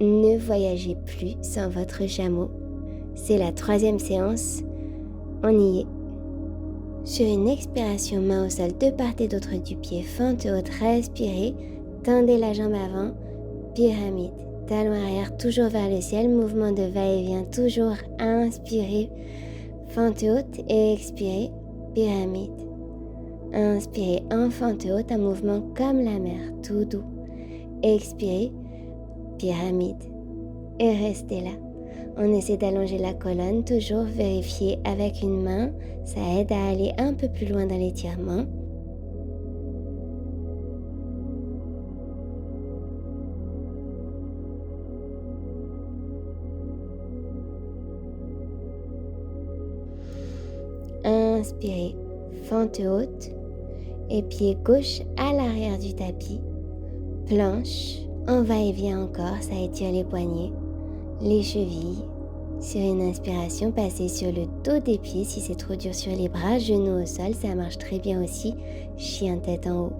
Ne voyagez plus sans votre chameau. C'est la 3e séance. On y est. Sur une expiration, main au sol de part et d'autre du pied, fente haute, respirez, tendez la jambe avant, pyramide, talon arrière toujours vers le ciel, mouvement de va-et-vient, toujours inspirez, fente haute et expirez, pyramide. Inspirez en fente haute, un mouvement comme la mer, tout doux. Expirez, pyramide. Et restez là. On essaie d'allonger la colonne, toujours vérifier avec une main, ça aide à aller un peu plus loin dans l'étirement. Inspirez, fente haute, et pied gauche à l'arrière du tapis, planche, on va-et-vient encore, ça étire les poignets, les chevilles. Sur une inspiration, passez sur le dos des pieds si c'est trop dur sur les bras, genoux au sol, ça marche très bien aussi, chien tête en haut.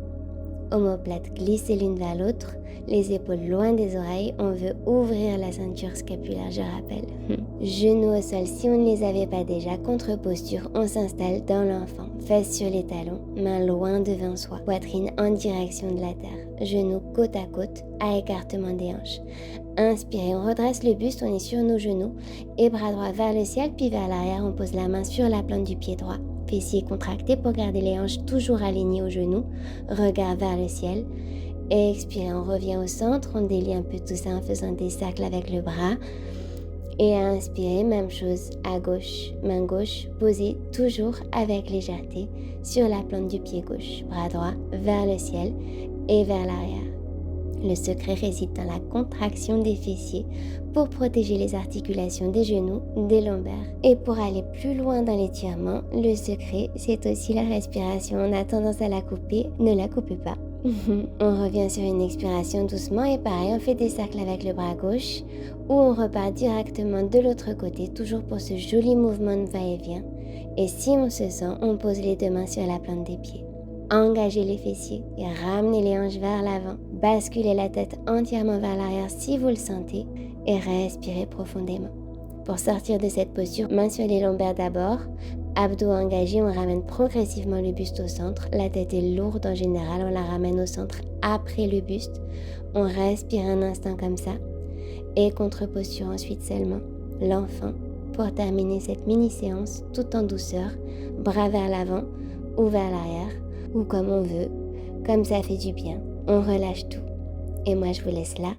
Omoplate, glissez l'une vers l'autre, les épaules loin des oreilles, on veut ouvrir la ceinture scapulaire, je rappelle. Genoux au sol si on ne les avait pas déjà, contre-posture, on s'installe dans l'enfant, fesses sur les talons, mains loin devant soi, poitrine en direction de la terre, genoux côte à côte, à écartement des hanches. Inspirez, on redresse le buste, on est sur nos genoux, et bras droits vers le ciel, puis vers l'arrière, on pose la main sur la plante du pied droit. Fessiers contractés pour garder les hanches toujours alignées aux genoux, regard vers le ciel. Expirez, on revient au centre, on délie un peu tout ça en faisant des cercles avec le bras. Et inspirez, même chose à gauche, main gauche, posée toujours avec légèreté sur la plante du pied gauche, bras droit vers le ciel et vers l'arrière. Le secret réside dans la contraction des fessiers pour protéger les articulations des genoux, des lombaires. Et pour aller plus loin dans l'étirement, le secret, c'est aussi la respiration. On a tendance à la couper, ne la coupez pas. On revient sur une expiration doucement et pareil, on fait des cercles avec le bras gauche ou on repart directement de l'autre côté, toujours pour ce joli mouvement de va-et-vient. Et si on se sent, on pose les deux mains sur la plante des pieds. Engagez les fessiers et ramenez les hanches vers l'avant. Basculez la tête entièrement vers l'arrière si vous le sentez et respirez profondément. Pour sortir de cette posture, mains sur les lombaires d'abord, abdos engagés, on ramène progressivement le buste au centre. La tête est lourde en général, on la ramène au centre après le buste. On respire un instant comme ça et contre-posture ensuite seulement. L'enfant pour terminer cette mini-séance tout en douceur, bras vers l'avant ou vers l'arrière ou comme on veut, comme ça fait du bien. On relâche tout. Et moi je vous laisse là